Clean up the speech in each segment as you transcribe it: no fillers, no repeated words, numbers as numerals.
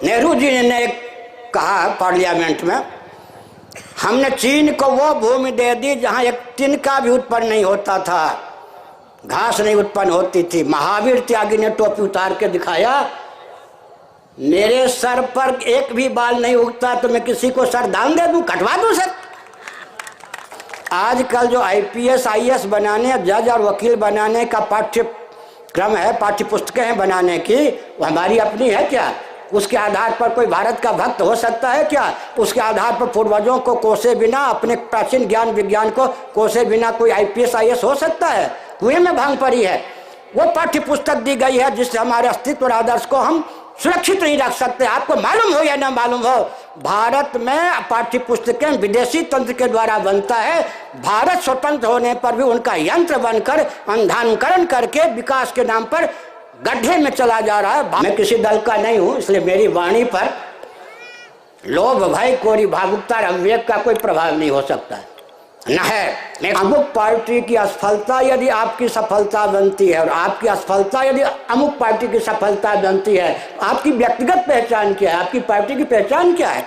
नेहरू जी ने कहा पार्लियामेंट में, हमने चीन को वो भूमि दे दी जहां एक तिनका भी उत्पन्न नहीं होता था, घास नहीं उत्पन्न होती थी। महावीर त्यागी ने टोपी उतार के दिखाया, मेरे सर पर एक भी बाल नहीं उगता तो मैं किसी को सर दान दे दूं, कटवा दूं सर। आजकल जो आईपीएस आईएएस बनाने, जज और वकील बनाने का पाठ्यक्रम है, पाठ्य पुस्तकें हैं बनाने की, वो हमारी अपनी है क्या? उसके आधार पर कोई भारत का भक्त हो सकता है क्या? उसके आधार पर पूर्वजों को कोसे बिना, अपने प्राचीन ज्ञान विज्ञान को कोसे बिना कोई आईपीएस आईएएस हो सकता है? कुएं में भांग पड़ी है। वो पाठ्य पुस्तक दी गई है जिससे हमारे अस्तित्व और आदर्श को हम सुरक्षित नहीं रख सकते। आपको मालूम हो या ना मालूम हो, भारत में पाठ्य पुस्तकें विदेशी तंत्र के द्वारा बनता है। भारत स्वतंत्र होने पर भी उनका यंत्र बनकर अंधानुकरण करके विकास के नाम पर गड्ढे में चला जा रहा है। मैं किसी दल का नहीं हूं, इसलिए मेरी वाणी पर लोभ, भय, कोरी, भावुकता और अविवेक का कोई प्रभाव नहीं हो सकता न है। अमुक पार्टी की असफलता यदि आपकी सफलता बनती है और आपकी असफलता यदि अमुक पार्टी की सफलता बनती है, आपकी व्यक्तिगत पहचान क्या है? आपकी पार्टी की पहचान क्या है?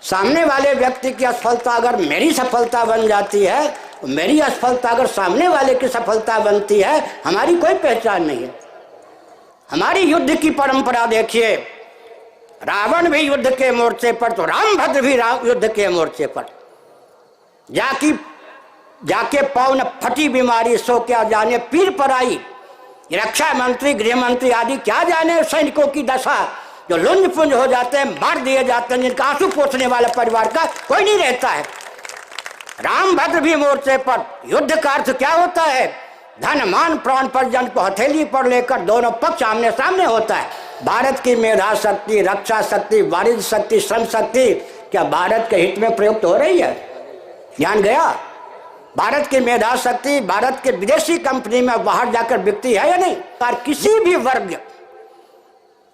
सामने वाले व्यक्ति की असफलता अगर मेरी सफलता बन जाती है, मेरी असफलता अगर सामने वाले की सफलता बनती है, हमारी कोई पहचान नहीं है। हमारी युद्ध की परंपरा देखिए, रावण भी युद्ध के मोर्चे पर तो रामभद्र भी युद्ध के मोर्चे पर। जाके पाँव न फटी बीमारी सो क्या जाने पीर पर आई। रक्षा मंत्री, गृह मंत्री आदि क्या जाने सैनिकों की दशा, जो लुंज पुंज हो जाते हैं, मार दिए जाते हैं, जिनका आंसू पोंछने वाला परिवार का कोई नहीं रहता है। रामभद्र भी मोर्चे पर। युद्ध का अर्थ क्या होता है? धन, मान, प्राण पर्यंत को हथेली पर लेकर दोनों पक्ष आमने सामने होता है। भारत की मेधा शक्ति, रक्षा शक्ति, वाणिज्य शक्ति, श्रम शक्ति क्या भारत के हित में प्रयुक्त हो रही है? ध्यान गया? भारत की मेधा शक्ति भारत के विदेशी कंपनी में बाहर जाकर बिकती है या नहीं? पर किसी भी वर्ग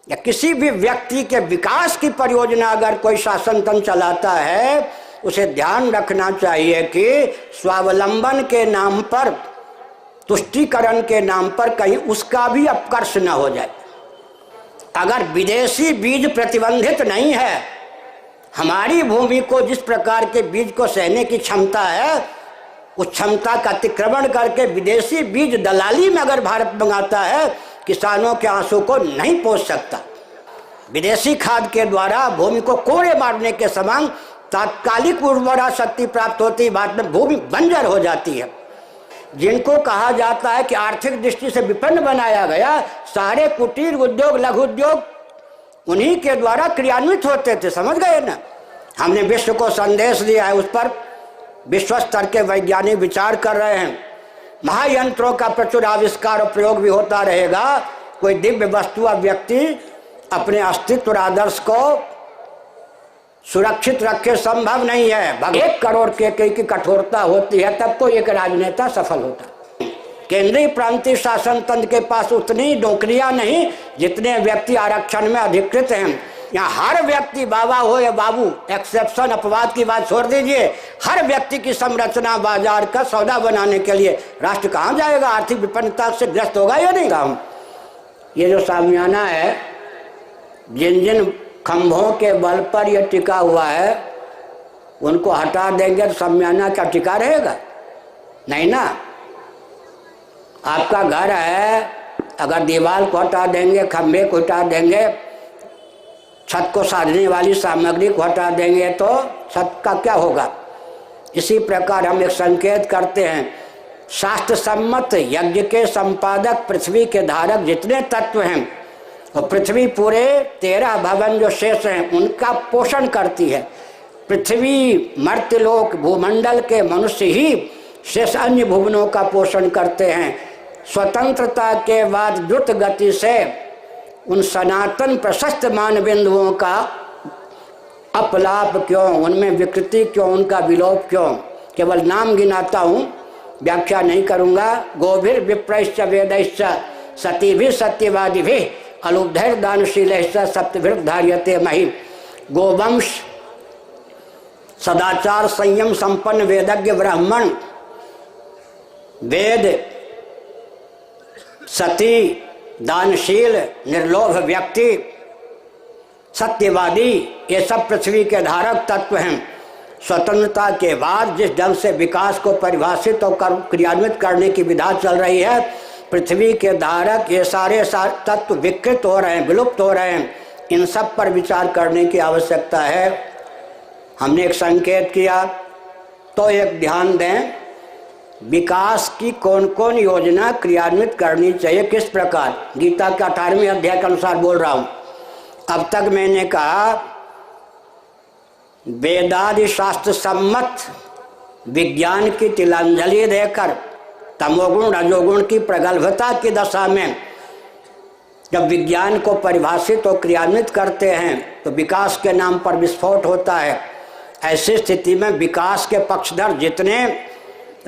या किसी भी व्यक्ति के विकास की परियोजना अगर कोई शासन तंत्र चलाता है, उसे ध्यान रखना चाहिए कि स्वावलंबन के नाम पर, तुष्टीकरण के नाम पर कहीं उसका भी अपकर्ष न हो जाए। अगर विदेशी बीज प्रतिबंधित नहीं है, हमारी भूमि को जिस प्रकार के बीज को सहने की क्षमता है, उस क्षमता का अतिक्रमण करके विदेशी बीज दलाली में अगर भारत मंगाता है, किसानों के आंसू को नहीं पोंछ सकता। विदेशी खाद के द्वारा भूमि को कोड़े मारने के समान तात्कालिक उर्वरा शक्ति प्राप्त होती, बाद में भूमि बंजर हो जाती है। जिनको कहा जाता है कि आर्थिक दृष्टि से विपन्न बनाया गया, सारे कुटीर उद्योग, लघु उद्योग उन्हीं के द्वारा क्रियान्वित होते थे। समझ गए ना? हमने विश्व को संदेश दिया है, उस पर विश्व स्तर के वैज्ञानिक विचार कर रहे हैं। महायंत्रों का प्रचुर आविष्कार और प्रयोग भी होता रहेगा। कोई दिव्य वस्तु या व्यक्ति अपने अस्तित्व और आदर्श को सुरक्षित रखे संभव नहीं है। 1 करोड़ के की कठोरता होती है तब तो एक राजनेता सफल होता है। केंद्रीय प्रांतीय शासन तंत्र के पास उतनी नौकरियां नहीं जितने व्यक्ति आरक्षण में अधिकृत हैं। यहाँ हर व्यक्ति, बाबा हो या बाबू, एक्सेप्शन अपवाद की बात छोड़ दीजिए, हर व्यक्ति की संरचना बाजार का सौदा बनाने के लिए राष्ट्र कहाँ जाएगा? आर्थिक विपन्नता से ग्रस्त होगा या नहीं? काम ये जो सामियाना है, जिन जिन खंभों के बल पर यह टिका हुआ है, उनको हटा देंगे तो सामियाना क्या टिका रहेगा? नहीं ना। आपका घर है, अगर दीवार को हटा देंगे, खंभे को हटा देंगे, छत को साधने वाली सामग्री को हटा देंगे तो छत का क्या होगा? इसी प्रकार हम एक संकेत करते हैं, शास्त्र सम्मत यज्ञ के संपादक, पृथ्वी के धारक जितने तत्व हैं, और पृथ्वी पूरे 13 भवन जो शेष हैं उनका पोषण करती है। पृथ्वी, मर्त्यलोक, भूमंडल के मनुष्य ही शेष अन्य भुवनों का पोषण करते हैं। स्वतंत्रता के बाद द्रुत गति से उन सनातन प्रशस्त मान बिंदुओं का अपलाप क्यों, उनमें विकृति क्यों, उनका विलोप क्यों? केवल नाम गिनाता हूँ, व्याख्या नहीं करूँगा। गोभिर विप्रश्च वेदैश्च सतीभिः सत्यवादिभिः अलुब्धैर दानशीलैश्च सप्तभिः धार्यते महि। गोवंश, सदाचार, संयम संपन्न वेदज्ञ ब्राह्मण, वेद, सती, दानशील, निर्लोभ व्यक्ति, सत्यवादी, ये सब पृथ्वी के धारक तत्व हैं। स्वतंत्रता के बाद जिस ढंग से विकास को परिभाषित और क्रियान्वित करने की विधा चल रही है, पृथ्वी के धारक ये सारे तत्व विकृत हो रहे हैं, विलुप्त हो रहे हैं। इन सब पर विचार करने की आवश्यकता है। हमने एक संकेत किया, तो एक ध्यान दें, विकास की कौन कौन योजना क्रियान्वित करनी चाहिए, किस प्रकार। गीता के 18वें अध्याय के अनुसार बोल रहा हूँ। अब तक मैंने कहा वेदादि शास्त्र सम्मत विज्ञान की तिलांजलि देकर तमोगुण रजोगुण की प्रगल्भता की दशा में जब विज्ञान को परिभाषित और क्रियान्वित करते हैं तो विकास के नाम पर विस्फोट होता है। ऐसी स्थिति में विकास के पक्षधर जितने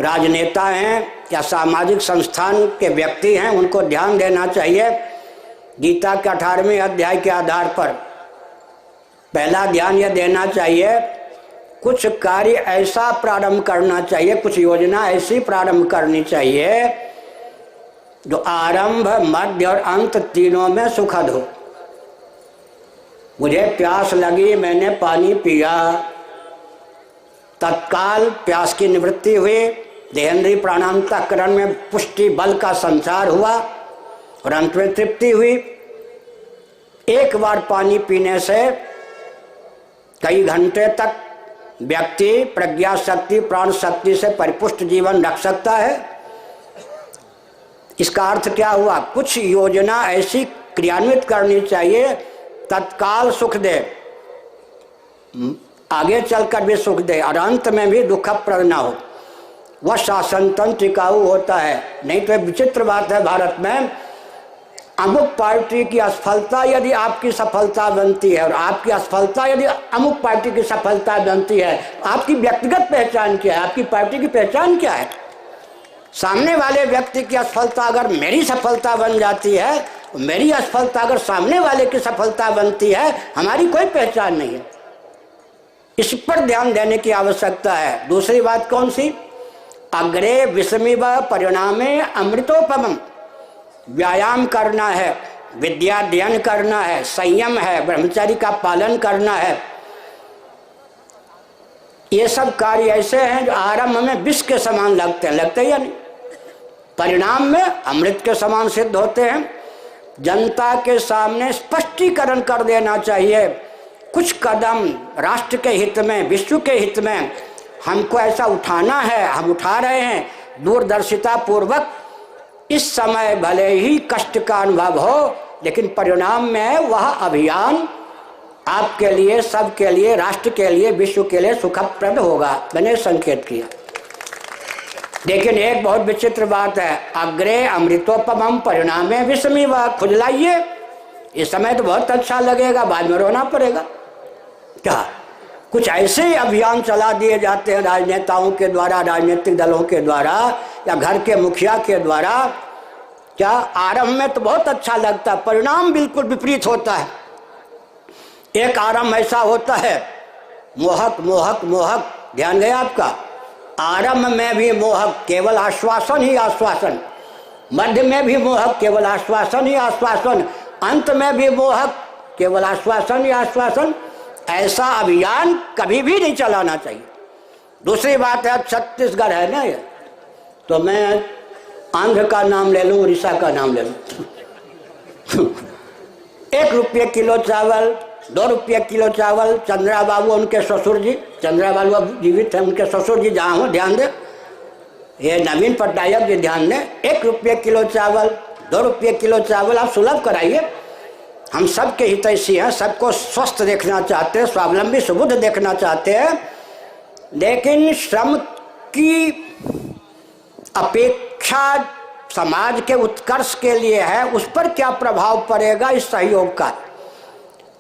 राजनेता हैं या सामाजिक संस्थान के व्यक्ति हैं, उनको ध्यान देना चाहिए। गीता के 18वें अध्याय के आधार पर पहला ध्यान यह देना चाहिए, कुछ कार्य ऐसा प्रारंभ करना चाहिए, कुछ योजना ऐसी प्रारंभ करनी चाहिए जो आरंभ, मध्य और अंत तीनों में सुखद हो। मुझे प्यास लगी, मैंने पानी पिया, तत्काल प्यास की निवृत्ति हुई, देहेंद्रीय प्राणांतकरण में पुष्टि बल का संचार हुआ और अंत में तृप्ति हुई। एक बार पानी पीने से कई घंटे तक व्यक्ति प्रज्ञा शक्ति, प्राण शक्ति से परिपुष्ट जीवन रख सकता है। इसका अर्थ क्या हुआ? कुछ योजना ऐसी क्रियान्वित करनी चाहिए तत्काल सुख दे, आगे चलकर भी सुख दे और अंत में भी दुखप्रद ना हो। वह शासन तंत्र टिकाऊ होता है। नहीं तो विचित्र बात है, भारत में अमुक पार्टी की असफलता यदि आपकी सफलता बनती है और आपकी असफलता यदि अमुक पार्टी की सफलता बनती है, आपकी व्यक्तिगत पहचान क्या है? आपकी पार्टी की पहचान क्या है? सामने वाले व्यक्ति की असफलता अगर मेरी सफलता बन जाती है, मेरी असफलता अगर सामने वाले की सफलता बनती है, हमारी कोई पहचान नहीं है। इस पर ध्यान देने की आवश्यकता है। दूसरी बात कौन सी? अग्रे विषमिव परिणामे अमृतोपमम्। व्यायाम करना है, विद्याध्ययन करना है, संयम है, ब्रह्मचर्य का पालन करना है। ये सब कार्य ऐसे हैं जो आरंभ में विष के समान लगते हैं, लगते या नहीं? परिणाम में अमृत के समान सिद्ध होते हैं। जनता के सामने स्पष्टीकरण कर देना चाहिए, कुछ कदम राष्ट्र के हित में, विश्व के हित में हमको ऐसा उठाना है, हम उठा रहे हैं दूरदर्शिता पूर्वक। इस समय भले ही कष्ट का अनुभव हो, लेकिन परिणाम में वह अभियान आपके लिए, सबके लिए, राष्ट्र के लिए, विश्व के लिए सुखप्रद होगा। मैंने संकेत किया। लेकिन एक बहुत विचित्र बात है, अग्रे अमृतोपमम् परिणामे विषमिव। खुजलाइए, इस समय तो बहुत अच्छा लगेगा, बाद में रोना पड़ेगा। क्या कुछ ऐसे अभियान चला दिए जाते हैं राजनेताओं के द्वारा, राजनीतिक दलों के द्वारा या घर के मुखिया के द्वारा? क्या आरंभ में तो बहुत अच्छा लगता है, परिणाम बिल्कुल विपरीत होता है। एक आरंभ ऐसा होता है मोहक मोहक मोहक, ध्यान गया आपका? आरंभ में भी मोहक, केवल आश्वासन ही आश्वासन, मध्य में भी मोहक, केवल आश्वासन ही आश्वासन, अंत में भी मोहक, केवल आश्वासन ही आश्वासन। ऐसा अभियान कभी भी नहीं चलाना चाहिए। दूसरी बात है, छत्तीसगढ़ है ना ये, तो मैं आंध्र का नाम ले लूँ, उड़ीसा का नाम ले लूँ। 1 रुपये किलो चावल, 2 रुपये किलो चावल। चंद्रा बाबू, उनके ससुर जी, चंद्रा बाबू अब जीवित है, उनके ससुर जी जहाँ हो ध्यान दें, ये नवीन पटनायक जी ध्यान दें। 1 रुपये किलो चावल, 2 रुपये किलो चावल आप सुलभ कराइए। हम सबके हितैषी हैं, सबको स्वस्थ देखना चाहते हैं, स्वावलंबी सुबुद्ध देखना चाहते हैं। लेकिन श्रम की अपेक्षा समाज के उत्कर्ष के लिए है, उस पर क्या प्रभाव पड़ेगा इस सहयोग का?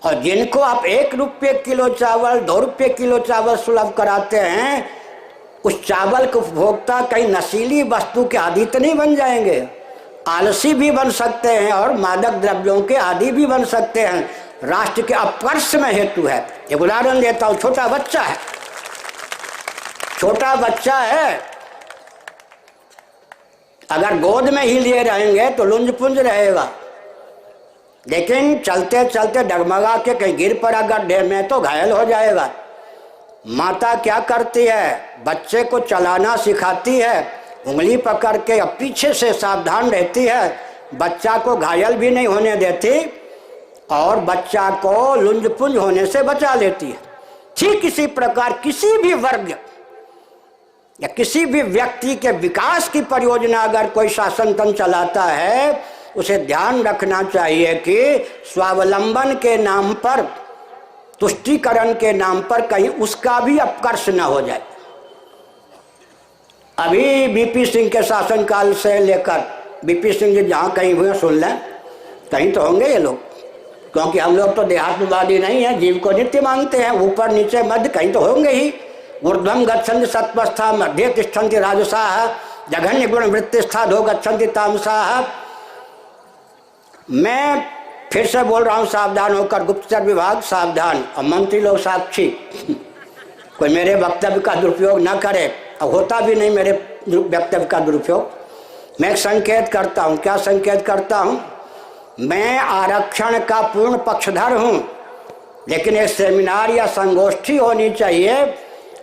और जिनको आप 1 रुपये किलो चावल, 2 रुपये किलो चावल सुलभ कराते हैं, उस चावल के उपभोक्ता कहीं नशीली वस्तु के आदी तो नहीं बन जाएंगे? आलसी भी बन सकते हैं और मादक द्रव्यों के आदी भी बन सकते हैं। राष्ट्र के अपकर्ष में हेतु है। एक उदाहरण देता हूँ, छोटा बच्चा है, छोटा बच्चा है, अगर गोद में ही लिए रहेंगे तो लुंज पुंज रहेगा, लेकिन चलते चलते डगमगा के कहीं गिर पड़ा गड्ढे में तो घायल हो जाएगा। माता क्या करती है, बच्चे को चलाना सिखाती है, उंगली पकड़ के अब पीछे से सावधान रहती है, बच्चा को घायल भी नहीं होने देती और बच्चा को लुंज-पुंज होने से बचा लेती है। ठीक इसी प्रकार किसी भी वर्ग या किसी भी व्यक्ति के विकास की परियोजना अगर कोई शासन तंत्र चलाता है, उसे ध्यान रखना चाहिए कि स्वावलंबन के नाम पर, तुष्टीकरण के नाम पर कहीं उसका भी अपकर्ष न हो जाए। अभी बीपी सिंह के शासनकाल से लेकर, बीपी सिंह जी जहाँ कहीं हुए सुन लें, कहीं तो होंगे ये लोग, क्योंकि हम लोग तो देहात्मवादी नहीं हैं, जीव को नित्य मानते हैं, ऊपर नीचे मध्य कहीं तो होंगे ही। ऊर्ध्वम गच्छन्ति सत्वस्था मध्ये तिष्ठन्ति राजसाः जघन्य गुण वृत्तिस्था धो गच्छन्ति तामसाः। मैं फिर से बोल रहा हूँ, सावधान होकर, गुप्तचर विभाग सावधान और मंत्री लोग साक्षी, कोई मेरे वक्तव्य का दुरुपयोग न करे, और होता भी नहीं मेरे वक्तव्य का दुरुपयोग। मैं एक संकेत करता हूँ। क्या संकेत करता हूँ? मैं आरक्षण का पूर्ण पक्षधर हूँ, लेकिन एक सेमिनार या संगोष्ठी होनी चाहिए,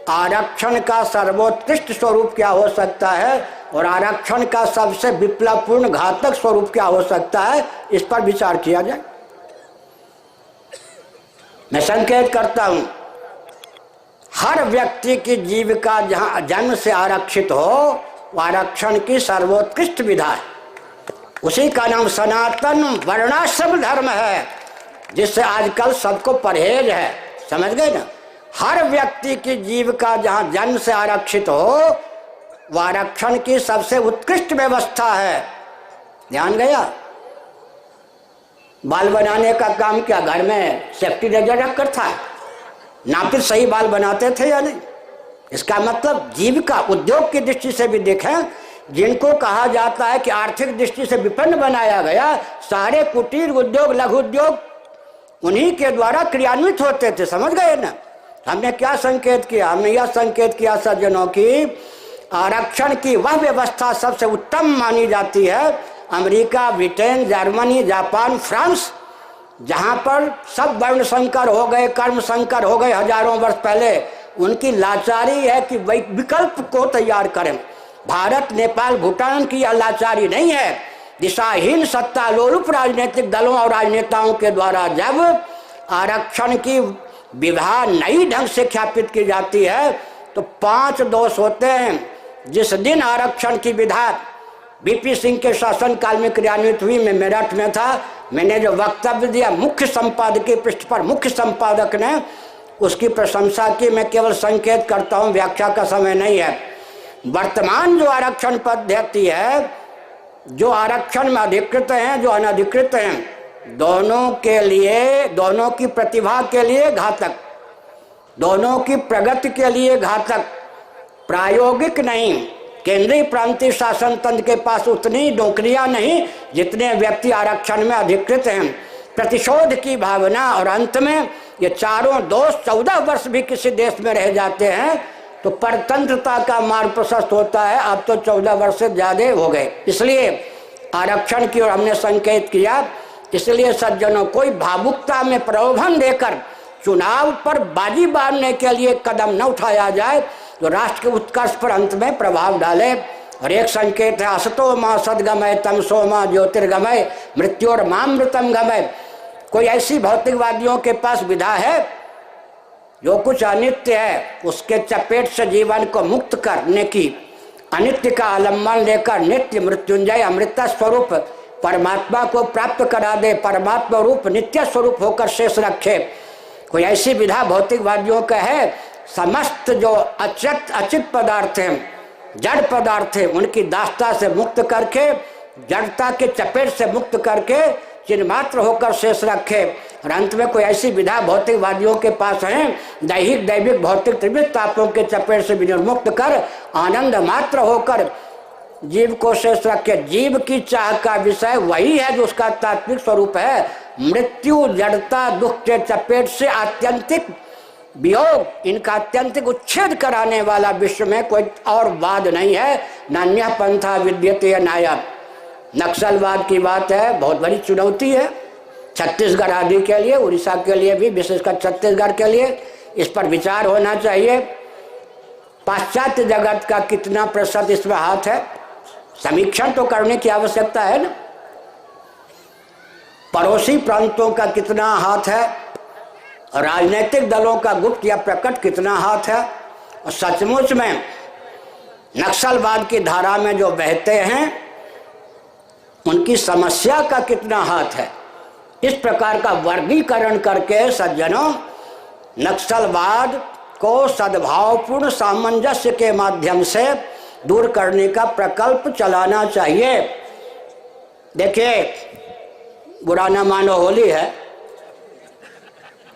आरक्षण का सर्वोत्कृष्ट स्वरूप क्या हो सकता है और आरक्षण का सबसे विप्लवपूर्ण घातक स्वरूप क्या हो सकता है, इस पर विचार किया जाए। मैं संकेत करता हूं, हर व्यक्ति की जीविका जहां जन्म से आरक्षित हो, वो आरक्षण की सर्वोत्कृष्ट विधा है। उसी का नाम सनातन वर्णाश्रम धर्म है, जिससे आजकल सबको परहेज है। समझ गए ना? हर व्यक्ति की जीविका जहां जन्म से आरक्षित हो, वह आरक्षण की सबसे उत्कृष्ट व्यवस्था है। ध्यान गया? बाल बनाने का काम क्या घर में सेफ्टी रेजर रखकर था? नापित सही बाल बनाते थे या नहीं? इसका मतलब जीविका, उद्योग की दृष्टि से भी देखें, जिनको कहा जाता है कि आर्थिक दृष्टि से विपन्न बनाया गया, सारे कुटीर उद्योग, लघु उद्योग उन्हीं के द्वारा क्रियान्वित होते थे। समझ गए ना? हमने क्या संकेत किया? हमने यह संकेत किया सज्जनों की आरक्षण की वह व्यवस्था सबसे उत्तम मानी जाती है America, Britain, Germany, Japan, France, जहां पर सब वर्ण संकर हो गए, कर्म संकर हो गए हजारों वर्ष पहले। उनकी लाचारी है कि विकल्प को तैयार करें। भारत, नेपाल, भूटान की यह लाचारी नहीं है। दिशाहीन सत्तालोलुप राजनीतिक दलों और राजनेताओं के द्वारा जब आरक्षण की विधा नई ढंग से ख्यापित की जाती है तो 5 दोष होते हैं। जिस दिन आरक्षण की विधा बीपी सिंह के शासनकाल में क्रियान्वित हुई, मैं मेरठ में था, मैंने जो वक्तव्य दिया मुख्य संपादकीय पृष्ठ पर, मुख्य संपादक ने उसकी प्रशंसा की। मैं केवल संकेत करता हूँ, व्याख्या का समय नहीं है। वर्तमान जो आरक्षण पद्धति है, जो आरक्षण में अधिकृत हैं, जो अनधिकृत हैं, दोनों के लिए, दोनों की प्रतिभा के लिए घातक, दोनों की प्रगति के लिए घातक, प्रायोगिक नहीं। केंद्रीय प्रांतीय शासन तंत्र के पास उतनी नौकरियां नहीं जितने व्यक्ति आरक्षण में अधिकृत हैं। प्रतिशोध की भावना, और अंत में ये चारों दोष 14 वर्ष भी किसी देश में रह जाते हैं तो परतंत्रता का मार्ग प्रशस्त होता है। अब तो 14 वर्ष से ज्यादा हो गए। इसलिए आरक्षण की ओर हमने संकेत किया। इसलिए सज्जनों, कोई भावुकता में प्रलोभन देकर चुनाव पर बाजी बांधने के लिए कदम न उठाया जाए जो राष्ट्र के उत्कर्ष पर अंत में प्रभाव डाले। और एक संकेत है, असतो मां सद्गमय तमसो मां ज्योतिर्गमय मृत्योर मामृतम गमय। कोई ऐसी भौतिकवादियों के पास विधा है जो कुछ अनित्य है उसके चपेट से जीवन को मुक्त करने की, अनित्य का आलम्बन लेकर नित्य मृत्युंजय अमृत स्वरूप परमात्मा को प्राप्त करा दे, परमात्मा रूप नित्य स्वरूप होकर शेष रखे। कोई ऐसी विधा भौतिकवादियों का है? समस्त जो अचित पदार्थ हैं, जड़ पदार्थ हैं, उनकी दास्ता से मुक्त करके, जड़ता के चपेट से मुक्त करके चिन्मात्र होकर शेष रखे। और अंत में कोई ऐसी विधा भौतिकवादियों के पास है, दैहिक दैविक भौतिक त्रिविध तापों के चपेट से विनिर्मुक्त कर आनंद मात्र होकर जीव को शेष रखे। जीव की चाह का विषय वही है जो उसका तात्विक स्वरूप है। मृत्यु, जड़ता, दुख के चपेट से आत्यंतिक वियोग, इनका आत्यंतिक उच्छेद कराने वाला विश्व में कोई और वाद नहीं है। नान्य पंथा विद्यते नायब। नक्सलवाद की बात है, बहुत बड़ी चुनौती है। छत्तीसगढ़ आदि के लिए, उड़ीसा के लिए भी, विशेषकर छत्तीसगढ़ के लिए इस पर विचार होना चाहिए। पाश्चात्य जगत का कितना प्रतिशत इसमें हाथ है, समीक्षण तो करने की आवश्यकता है ना। पड़ोसी प्रांतों का कितना हाथ है, राजनीतिक दलों का गुप्त या प्रकट कितना हाथ है, और सचमुच में नक्सलवाद की धारा में जो बहते हैं उनकी समस्या का कितना हाथ है। इस प्रकार का वर्गीकरण करके सज्जनों, नक्सलवाद को सद्भावपूर्ण सामंजस्य के माध्यम से दूर करने का प्रकल्प चलाना चाहिए। देखिए, बुरा न मानो, होली है,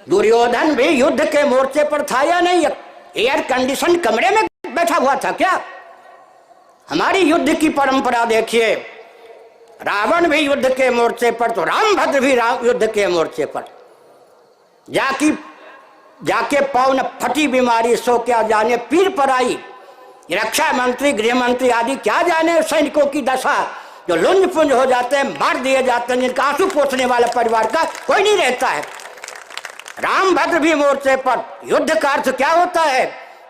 दुर्योधन भी युद्ध के मोर्चे पर था या नहीं? एयर कंडीशन कमरे में बैठा हुआ था क्या? हमारी युद्ध की परंपरा देखिए, रावण भी युद्ध के मोर्चे पर, तो रामभद्र भी युद्ध के मोर्चे पर। जाके पाँव न फटी बीमारी सो क्या जाने पीर पर आई। रक्षा मंत्री, गृह मंत्री आदि क्या जाने सैनिकों की दशा, जो लुंज पुंज हो जाते हैं, मार दिए जाते हैं, जिनका आंसू पोंछने वाला परिवार का कोई नहीं रहता है। रामभद्र भी मोर्चे पर। युद्ध का अर्थ क्या होता है?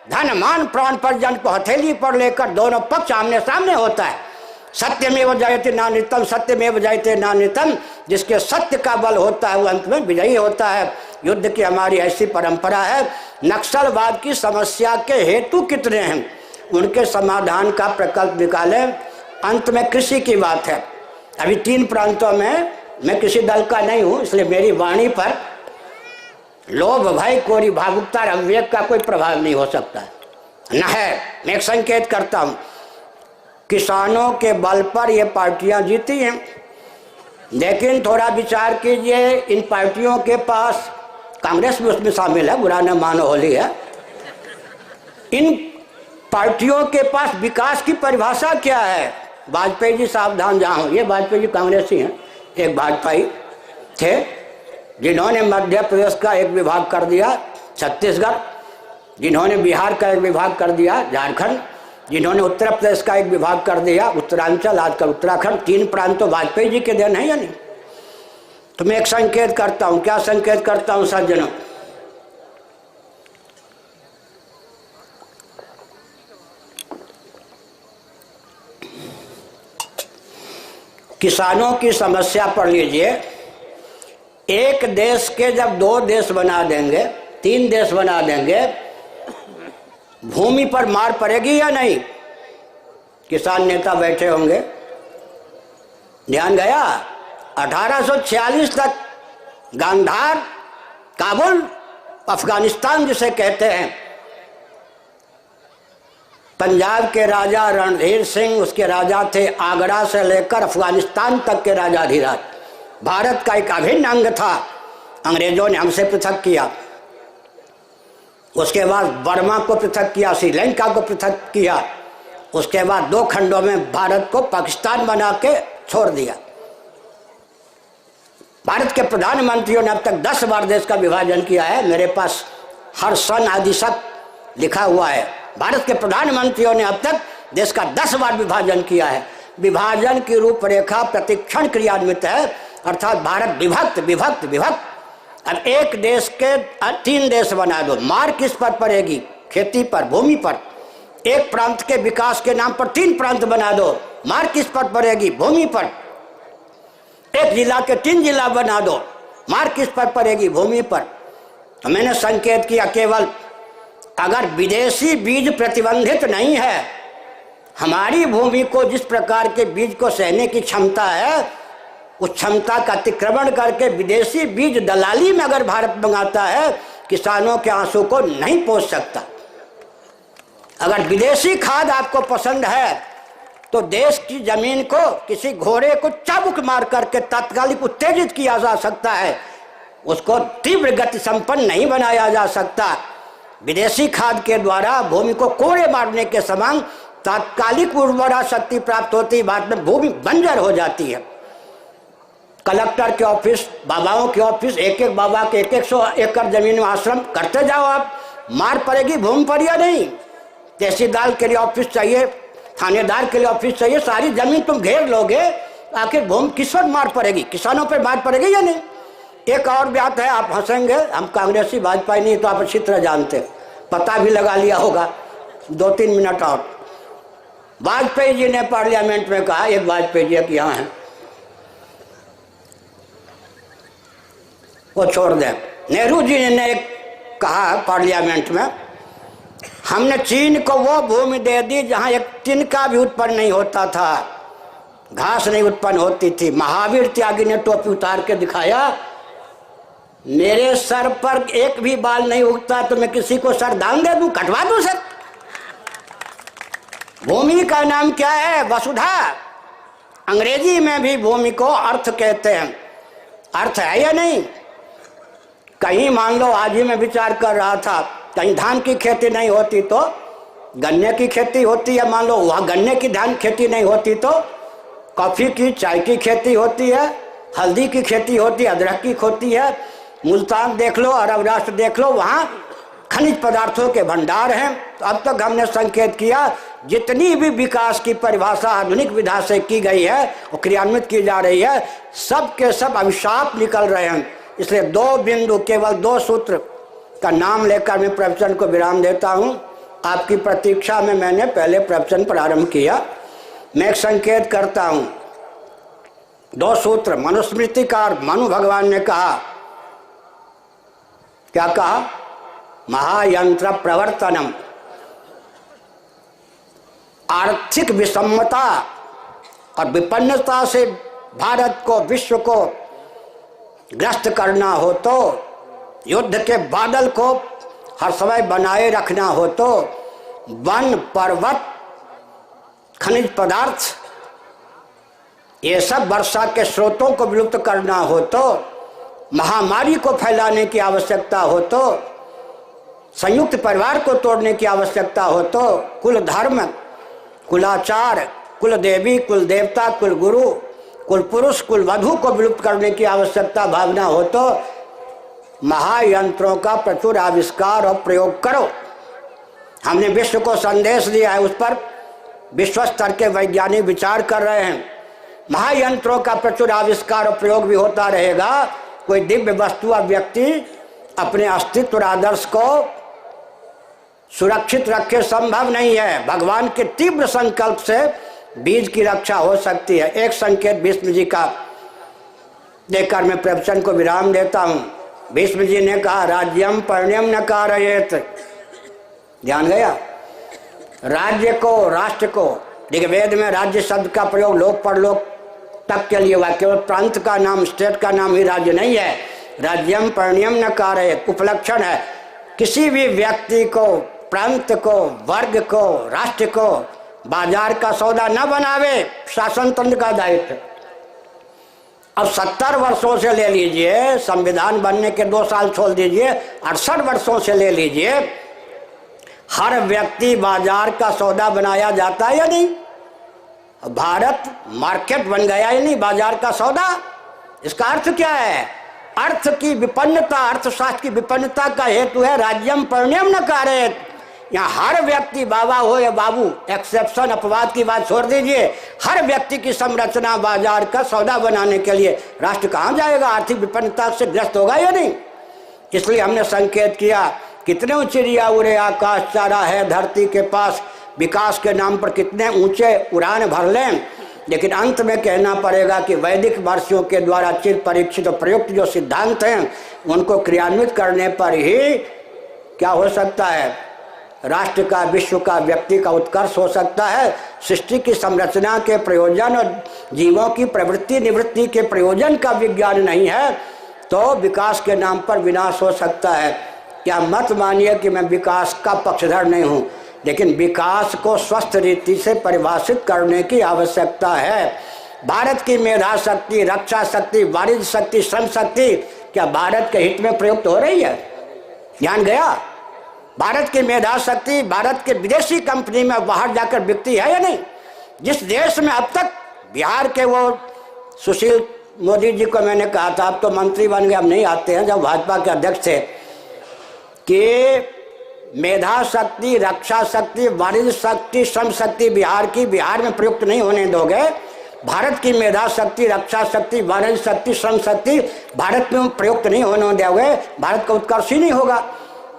धन मान प्राण पर्यन को हथेली पर लेकर दोनों पक्ष आमने सामने होता है। सत्यमेव जयते नान्यतम, सत्यमेव जयते नान्यतम। जिसके सत्य का बल होता है वो अंत में विजयी होता है। युद्ध की हमारी ऐसी परंपरा है। नक्सलवाद की समस्या के हेतु कितने हैं, उनके समाधान का प्रकल्प निकालें। अंत में कृषि की बात है। अभी 3 प्रांतों में, मैं किसी दल का नहीं हूँ इसलिए मेरी वाणी पर लोभ, भय, कोरी, भावुकता और अविवेक का कोई प्रभाव नहीं हो सकता न है। मैं एक संकेत करता हूँ, किसानों के बल पर ये पार्टियां जीती हैं, लेकिन थोड़ा विचार कीजिए, इन पार्टियों के पास, कांग्रेस भी उसमें शामिल है, बुरा न मानो, होली है, इन पार्टियों के पास विकास की परिभाषा क्या है? वाजपेयी जी सावधान जहाँ हो, ये वाजपेयी जी कांग्रेसी हैं, एक भाजपाई थे जिन्होंने मध्य प्रदेश का एक विभाग कर दिया, छत्तीसगढ़, जिन्होंने बिहार का एक विभाग कर दिया, झारखंड, जिन्होंने उत्तर प्रदेश का एक विभाग कर दिया, उत्तरांचल, आजकल उत्तराखंड। 3 प्रांत तो वाजपेयी जी के देन है या नहीं? तो मैं एक संकेत करता हूँ। क्या संकेत करता हूँ सज्जनों? किसानों की समस्या पढ़ लीजिए। एक देश के जब 2 देश बना देंगे, 3 देश बना देंगे, भूमि पर मार पड़ेगी या नहीं? किसान नेता बैठे होंगे, ध्यान गया। 1846 तक गांधार, काबुल, अफगानिस्तान जिसे कहते हैं, पंजाब के राजा रणधीर सिंह, उसके राजा थे आगरा से लेकर अफगानिस्तान तक के राजाधिराज। भारत का एक अभिन्न अंग था। अंग्रेजों ने हमसे पृथक किया, उसके बाद बर्मा को पृथक किया, श्रीलंका को पृथक किया, उसके बाद 2 खंडों में भारत को पाकिस्तान बना के छोड़ दिया। भारत के प्रधानमंत्रियों ने अब तक 10 बार देश का विभाजन किया है। मेरे पास हर सन आदि सब लिखा हुआ है। भारत के प्रधानमंत्रियों ने अब तक देश का 10 बार विभाजन किया है। विभाजन की रूपरेखा प्रतिक्षण क्रियान्वित है, अर्थात भारत विभक्त विभक्त विभक्त। अब एक देश के 3 देश बना दो, मार किस पर पड़ेगी? खेती पर, भूमि पर। एक प्रांत के विकास के नाम पर 3 प्रांत बना दो, मार किस पर पड़ेगी? भूमि पर। एक जिला के 3 जिला बना दो, मार किस पर पड़ेगी? भूमि पर। तो मैंने संकेत किया, केवल अगर विदेशी बीज प्रतिबंधित नहीं है, हमारी भूमि को जिस प्रकार के बीज को सहने की क्षमता है, उस क्षमता का अतिक्रमण करके विदेशी बीज दलाली में अगर भारत मंगाता है, किसानों के आंसू को नहीं पोंछ सकता। अगर विदेशी खाद आपको पसंद है तो देश की जमीन को किसी घोड़े को चाबुक मार करके तात्कालिक उत्तेजित किया जा सकता है, उसको तीव्र गति संपन्न नहीं बनाया जा सकता। विदेशी खाद के द्वारा भूमि को कोड़े मारने के समान तात्कालिक उर्वरा शक्ति प्राप्त होती, बाद में भूमि बंजर हो जाती है। कलेक्टर के ऑफिस, बाबाओं के ऑफिस, एक एक बाबा के 100 एकड़ जमीन में आश्रम करते जाओ, आप मार पड़ेगी भूमि पर या नहीं? तहसीलदार के लिए ऑफिस चाहिए, थानेदार के लिए ऑफिस चाहिए, सारी जमीन तुम घेर लोगे, आखिर भूमि किस पर मार पड़ेगी? किसानों पर मार पड़ेगी या नहीं? एक और बात है, आप हंसेंगे, हम कांग्रेसी भाजपा नहीं तो आप अच्छी तरह जानते, पता भी लगा लिया होगा। 2-3 मिनट और। वाजपेयी जी ने पार्लियामेंट में कहा, एक वाजपेयी जी एक यहाँ है, वो छोड़ दें। नेहरू जी ने एक कहा पार्लियामेंट में, हमने चीन को वो भूमि दे दी जहां एक तिनका भी उत्पन्न नहीं होता था, घास नहीं उत्पन्न होती थी। महावीर त्यागी ने टोपी उतार के दिखाया, मेरे सर पर एक भी बाल नहीं उगता तो मैं किसी को सर दान दे दूं, कटवा दूं सर। भूमि का नाम क्या है? वसुधा। अंग्रेजी में भी भूमि को अर्थ कहते हैं। अर्थ है या नहीं? कहीं मान लो, आज ही मैं विचार कर रहा था, कहीं धान की खेती नहीं होती तो गन्ने की खेती होती है, मान लो वहाँ गन्ने की धान खेती नहीं होती तो कॉफ़ी की, चाय की खेती होती है, हल्दी की खेती होती है, अदरक की होती है। मुल्तान देख लो, अरब राष्ट्र देख लो, वहाँ खनिज पदार्थों के भंडार हैं। तो अब तक हमने संकेत किया, जितनी भी विकास की परिभाषा आधुनिक विधा से की गई है वो क्रियान्वित की जा रही है, सब के सब अभिशाप निकल रहे हैं। इसलिए 2 बिंदु, केवल 2 सूत्र का नाम लेकर मैं प्रवचन को विराम देता हूँ। आपकी प्रतीक्षा में मैंने पहले प्रवचन प्रारंभ किया। मैं एक संकेत करता हूँ, 2 सूत्र। मनुस्मृतिकार मनु भगवान ने कहा, क्या कहा? महायंत्र प्रवर्तनम। आर्थिक विषमता और विपन्नता से भारत को, विश्व को ग्रस्त करना हो तो, युद्ध के बादल को हर समय बनाए रखना हो तो, वन, पर्वत, खनिज पदार्थ, ये सब वर्षा के स्रोतों को विलुप्त करना हो तो, महामारी को फैलाने की आवश्यकता हो तो, संयुक्त परिवार को तोड़ने की आवश्यकता हो तो, कुल धर्म, कुलाचार, कुल देवी, कुल देवता, कुल गुरु, कुल पुरुष, कुल वधु को विलुप्त करने की आवश्यकता भावना हो तो महायंत्रों का प्रचुर आविष्कार और प्रयोग करो। हमने विश्व को संदेश दिया है, उस पर विश्व स्तर के वैज्ञानिक विचार कर रहे हैं। महायंत्रों का प्रचुर आविष्कार और प्रयोग भी होता रहेगा। कोई दिव्य वस्तु या व्यक्ति अपने अस्तित्व और आदर्श को सुरक्षित रखे संभव नहीं है। भगवान के तीव्र संकल्प से बीज की रक्षा हो सकती है। एक संकेत भीष्म जी का देकर मैं प्रवचन को विराम देता हूँ। भीष्म जी ने कहा, राज्यम पर्ण्यम न कारयेत। ध्यान गया? राज्य को, राष्ट्र को, देखिए वेद में राज्य शब्द का प्रयोग लोक परलोक तक के लिए हुआ, केवल प्रांत का नाम, स्टेट का नाम ही राज्य नहीं है। राज्यम पर्ण्यम न कारयेत उपलक्षण है। किसी भी व्यक्ति को, प्रांत को, वर्ग को, राष्ट्र को बाजार का सौदा न बनावे, शासन तंत्र का दायित्व। अब 70 वर्षों से ले लीजिए, संविधान बनने के 2 साल छोड़ दीजिए, 68 वर्षों से ले लीजिए, हर व्यक्ति बाजार का सौदा बनाया जाता है या नहीं? भारत मार्केट बन गया या नहीं, बाजार का सौदा। इसका अर्थ क्या है? अर्थ की विपन्नता, अर्थशास्त्र की विपन्नता का हेतु है राज्यम पर्ण्यम न कारयेत। यहाँ हर व्यक्ति, बाबा हो या बाबू, एक्सेप्शन, अपवाद की बात छोड़ दीजिए, हर व्यक्ति की संरचना बाजार का सौदा बनाने के लिए राष्ट्र कहाँ जाएगा? आर्थिक विपन्नता से ग्रस्त होगा या नहीं? इसलिए हमने संकेत किया, कितने चिड़िया उड़े आकाश चारा है धरती के पास, विकास के नाम पर कितने ऊंचे उड़ान भर लें, लेकिन अंत में कहना पड़ेगा कि वैदिक महर्षियों के द्वारा चिर परीक्षित और प्रयुक्त जो सिद्धांत हैं उनको क्रियान्वित करने पर ही क्या हो सकता है? राष्ट्र का, विश्व का, व्यक्ति का उत्कर्ष हो सकता है। सृष्टि की संरचना के प्रयोजन और जीवों की प्रवृत्ति निवृत्ति के प्रयोजन का विज्ञान नहीं है तो विकास के नाम पर विनाश हो सकता है। क्या मत मानिए कि मैं विकास का पक्षधर नहीं हूँ, लेकिन विकास को स्वस्थ रीति से परिभाषित करने की आवश्यकता है। भारत की मेधा शक्ति, रक्षा शक्ति, वाणिज्य शक्ति, श्रम शक्ति क्या भारत के हित में प्रयुक्त हो रही है? ध्यान गया? भारत की मेधा शक्ति भारत के विदेशी कंपनी में बाहर जाकर बिकती है या नहीं? जिस देश में अब तक बिहार के वो सुशील मोदी जी को मैंने कहा था, अब तो मंत्री बन गए, अब नहीं आते हैं, जब भाजपा के अध्यक्ष थे, कि मेधा शक्ति, रक्षा शक्ति, वाणिज्य शक्ति, श्रम शक्ति बिहार की, बिहार में प्रयुक्त नहीं होने दोगे भारत की मेधा शक्ति, रक्षा शक्ति, वाणिज्य शक्ति, श्रम शक्ति भारत में प्रयुक्त नहीं होने देंगे, भारत का उत्कर्ष ही नहीं होगा।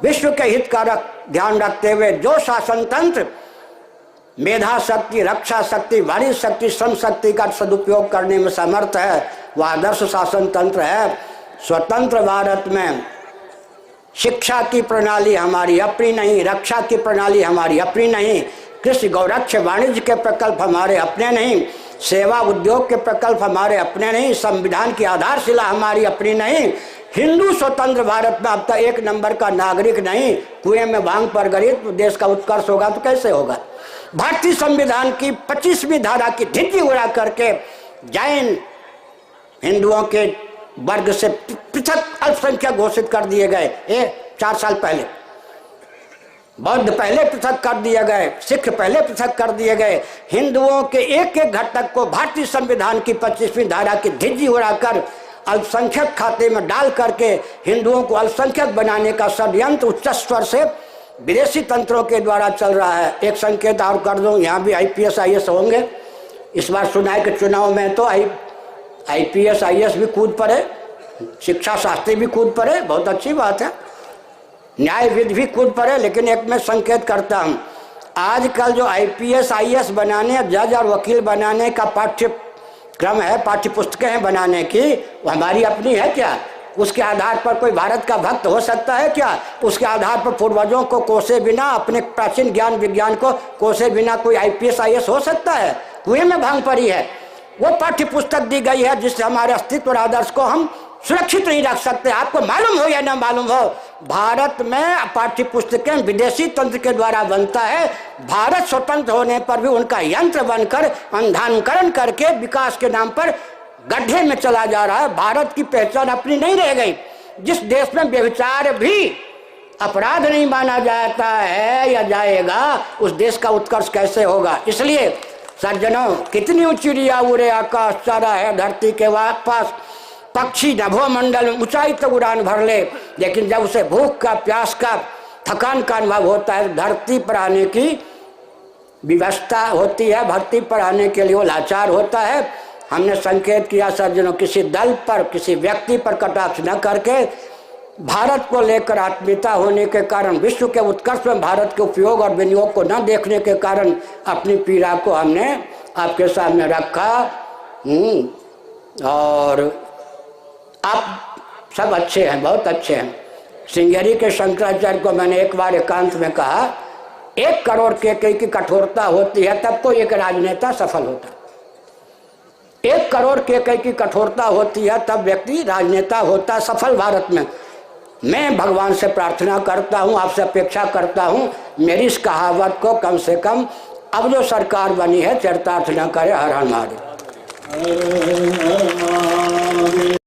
विश्व के हित का ध्यान रखते हुए जो शासन तंत्र मेधा शक्ति, रक्षा शक्ति, वाणिज्य शक्ति, श्रम शक्ति का सदुपयोग करने में समर्थ है वह आदर्श शासन तंत्र है। स्वतंत्र भारत में शिक्षा की प्रणाली हमारी अपनी नहीं, रक्षा की प्रणाली हमारी अपनी नहीं, कृषि गौरक्ष वाणिज्य के प्रकल्प हमारे अपने नहीं, सेवा उद्योग के प्रकल्प हमारे अपने नहीं, संविधान की आधारशिला हमारी अपनी नहीं। हिंदू स्वतंत्र भारत में अब तक एक नंबर का नागरिक नहीं, कुएं में भांग पर गरीब तो देश का उत्कर्ष होगा तो कैसे होगा। भारतीय संविधान की 25वीं धारा की धिक्की उड़ा करके जैन हिंदुओं के वर्ग से पृथक अल्पसंख्यक घोषित कर दिए गए। 4 साल पहले बौद्ध पहले पृथक कर दिए गए, सिख पहले पृथक कर दिए गए। हिंदुओं के एक एक घटक को भारतीय संविधान की 25वीं धारा की धिज्जी उड़ाकर अल्पसंख्यक खाते में डाल करके हिंदुओं को अल्पसंख्यक बनाने का षड्यंत्र उच्च स्तर से विदेशी तंत्रों के द्वारा चल रहा है। एक संकेत और कर दूं, यहाँ भी IPS IAS होंगे। इस बार चुनाव के चुनाव में तो IPS IAS भी कूद पड़े, शिक्षा शास्त्री भी कूद पड़े, बहुत अच्छी बात है, न्यायविद भी कूद पड़े। लेकिन एक मैं संकेत करता हूँ, आजकल जो IPS IAS बनाने, जज और वकील बनाने का पाठ्यक्रम है, पाठ्य पुस्तकें हैं बनाने की, वो हमारी अपनी है क्या? उसके आधार पर कोई भारत का भक्त हो सकता है क्या? उसके आधार पर पूर्वजों को कोसे बिना, अपने प्राचीन ज्ञान विज्ञान को कोसे बिना कोई IPS IAS हो सकता है? कुएं में भांग पड़ी है। वो पाठ्य पुस्तक दी गई है जिससे हमारे अस्तित्व और आदर्श को हम सुरक्षित नहीं रख सकते। आपको मालूम हो या ना मालूम हो, भारत में पाठ्य पुस्तकें विदेशी तंत्र के द्वारा बनता है। भारत स्वतंत्र होने पर भी उनका यंत्र बनकर अंधानुकरण करके विकास के नाम पर गड्ढे में चला जा रहा है। भारत की पहचान अपनी नहीं रह गई। जिस देश में व्यभिचार भी अपराध नहीं माना जाता है या जाएगा, उस देश का उत्कर्ष कैसे होगा? इसलिए सज्जनों, कितनी चिड़िया उड़े आकाश, चारा है धरती के पास, पक्षी नभोमंडल ऊंचाई तक उड़ान भर ले, लेकिन जब उसे भूख का, प्यास का, थकान का अनुभव होता है, धरती पर आने की व्यवस्था होती है, धरती पर आने के लिए वो लाचार होता है। हमने संकेत किया सज्जनों, किसी दल पर, किसी व्यक्ति पर कटाक्ष न करके, भारत को लेकर आत्मीयता होने के कारण, विश्व के उत्कर्ष में भारत के उपयोग और विनियोग को न देखने के कारण अपनी पीड़ा को हमने आपके सामने रखा। और आप सब अच्छे हैं, बहुत अच्छे हैं। श्रृंगेरी के शंकराचार्य को मैंने एक बार एकांत में कहा, 1 करोड़ केकई की कठोरता होती है तब तो एक राजनेता सफल होता है। 1 करोड़ केकई की कठोरता होती है तब व्यक्ति राजनेता होता सफल भारत में। मैं भगवान से प्रार्थना करता हूँ, आपसे अपेक्षा करता हूँ, मेरी इस कहावत को कम से कम अब जो सरकार बनी है चरितार्थ न करे। हर हर महादेव।